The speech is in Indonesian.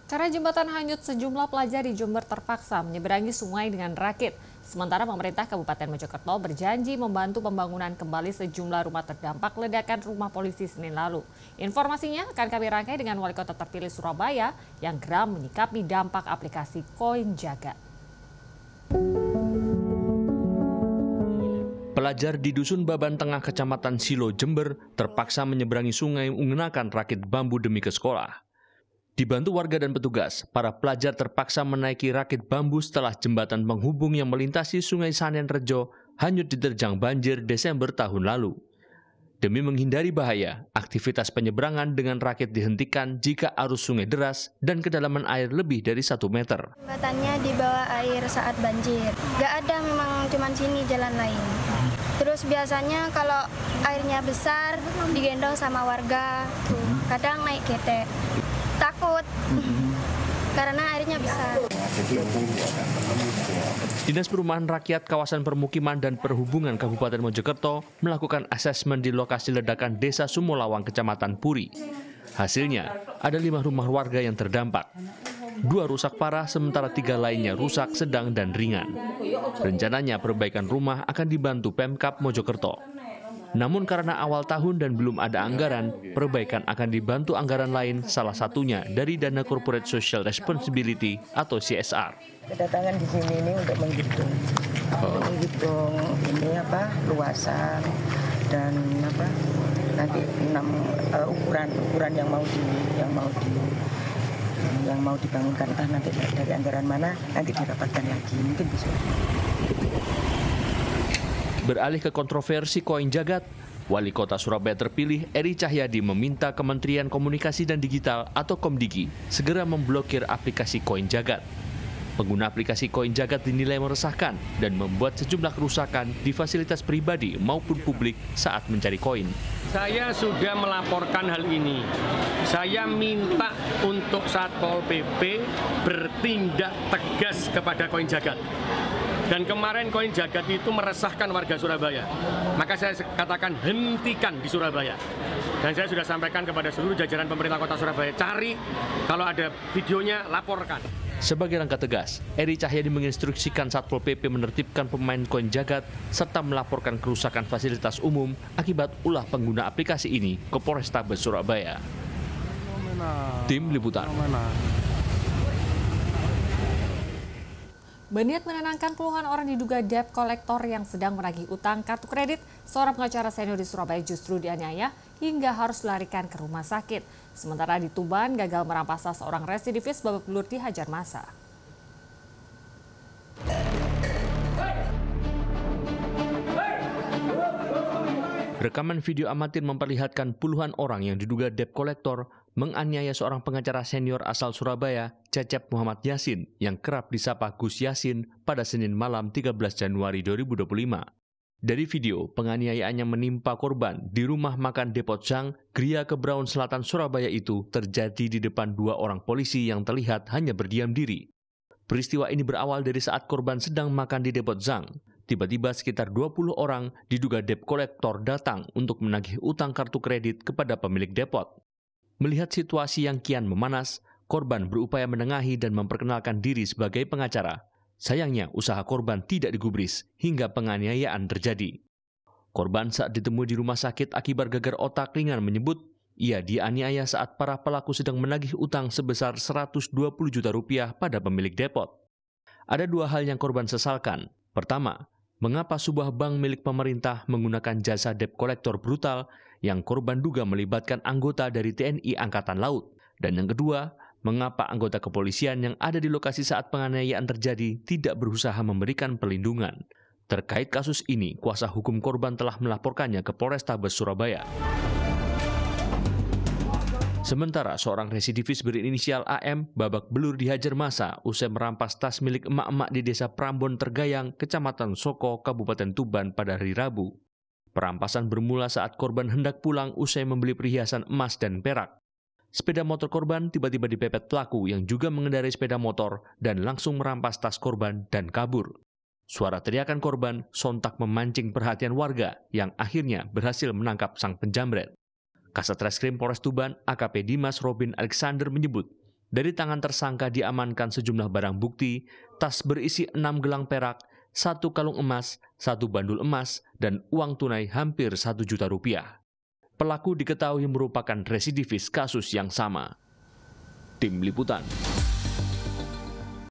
Karena jembatan hanyut, sejumlah pelajar di Jember terpaksa menyeberangi sungai dengan rakit. Sementara pemerintah Kabupaten Mojokerto berjanji membantu pembangunan kembali sejumlah rumah terdampak ledakan rumah polisi Senin lalu. Informasinya akan kami rangkai dengan Wali Kota terpilih Surabaya yang geram menyikapi dampak aplikasi Koin Jagat. Pelajar di Dusun Baban Tengah, Kecamatan Silo, Jember terpaksa menyeberangi sungai menggunakan rakit bambu demi ke sekolah. Dibantu warga dan petugas, para pelajar terpaksa menaiki rakit bambu setelah jembatan penghubung yang melintasi Sungai Sanen Rejo hanyut diterjang banjir Desember tahun lalu. Demi menghindari bahaya, aktivitas penyeberangan dengan rakit dihentikan jika arus sungai deras dan kedalaman air lebih dari 1 meter. Jembatannya di bawah air saat banjir. Gak ada, memang cuma sini jalan lain. Terus biasanya kalau airnya besar digendong sama warga, kadang naik getek. Takut karena airnya besar. Dinas Perumahan Rakyat Kawasan Permukiman dan Perhubungan Kabupaten Mojokerto melakukan asesmen di lokasi ledakan Desa Sumolawang, Kecamatan Puri. Hasilnya, ada 5 rumah warga yang terdampak. 2 rusak parah, sementara 3 lainnya rusak sedang dan ringan. Rencananya perbaikan rumah akan dibantu Pemkab Mojokerto. Namun karena awal tahun dan belum ada anggaran, perbaikan akan dibantu anggaran lain, salah satunya dari Dana Corporate Social Responsibility atau CSR. Kedatangan di sini ini untuk menghitung ini luasan dan nanti 6 ukuran yang mau dibangunkan, entah nanti dari anggaran mana, nanti dirapatkan lagi, mungkin besok. Beralih ke kontroversi Koin Jagat, Wali Kota Surabaya terpilih Eri Cahyadi meminta Kementerian Komunikasi dan Digital atau Komdigi segera memblokir aplikasi Koin Jagat. Pengguna aplikasi Koin Jagat dinilai meresahkan dan membuat sejumlah kerusakan di fasilitas pribadi maupun publik saat mencari koin. Saya sudah melaporkan hal ini. Saya minta untuk Satpol PP bertindak tegas kepada Koin Jagat. Dan kemarin Koin Jagat itu meresahkan warga Surabaya. Maka saya katakan hentikan di Surabaya. Dan saya sudah sampaikan kepada seluruh jajaran pemerintah kota Surabaya, cari kalau ada videonya, laporkan. Sebagai langkah tegas, Eri Cahyadi menginstruksikan Satpol PP menertibkan pemain Koin Jagat serta melaporkan kerusakan fasilitas umum akibat ulah pengguna aplikasi ini ke Polrestabes Surabaya. Tim Liputan. Berniat menenangkan puluhan orang diduga debt collector yang sedang menagih utang kartu kredit, seorang pengacara senior di Surabaya justru dianiaya hingga harus dilarikan ke rumah sakit. Sementara di Tuban gagal merampas tas seorang residivis babak belur dihajar massa. Rekaman video amatir memperlihatkan puluhan orang yang diduga debt collector menganiaya seorang pengacara senior asal Surabaya, Cecep Muhammad Yasin, yang kerap disapa Gus Yasin pada Senin malam 13 Januari 2025. Dari video, penganiayaannya menimpa korban di rumah makan Depot Zang, Gria Kebraun Selatan Surabaya itu terjadi di depan 2 orang polisi yang terlihat hanya berdiam diri. Peristiwa ini berawal dari saat korban sedang makan di Depot Zang. Tiba-tiba sekitar 20 orang diduga debt collector datang untuk menagih utang kartu kredit kepada pemilik depot. Melihat situasi yang kian memanas, korban berupaya menengahi dan memperkenalkan diri sebagai pengacara. Sayangnya usaha korban tidak digubris hingga penganiayaan terjadi. Korban saat ditemui di rumah sakit akibat gegar otak ringan menyebut ia dianiaya saat para pelaku sedang menagih utang sebesar 120 juta rupiah pada pemilik depot. Ada 2 hal yang korban sesalkan. Pertama, mengapa sebuah bank milik pemerintah menggunakan jasa debt collector brutal yang korban duga melibatkan anggota dari TNI Angkatan Laut? Dan yang kedua, mengapa anggota kepolisian yang ada di lokasi saat penganiayaan terjadi tidak berusaha memberikan perlindungan? Terkait kasus ini, kuasa hukum korban telah melaporkannya ke Polrestabes Surabaya. Sementara seorang residivis berinisial AM babak belur dihajar massa usai merampas tas milik emak-emak di Desa Prambon Tergayang, Kecamatan Soko, Kabupaten Tuban pada hari Rabu. Perampasan bermula saat korban hendak pulang usai membeli perhiasan emas dan perak. Sepeda motor korban tiba-tiba dipepet pelaku yang juga mengendarai sepeda motor dan langsung merampas tas korban dan kabur. Suara teriakan korban sontak memancing perhatian warga yang akhirnya berhasil menangkap sang penjamret. Kasat Reskrim Polres Tuban, AKP Dimas Robin Alexander menyebut, Dari tangan tersangka diamankan sejumlah barang bukti, tas berisi 6 gelang perak, 1 kalung emas, 1 bandul emas, dan uang tunai hampir 1 juta rupiah. Pelaku diketahui merupakan residivis kasus yang sama. Tim Liputan.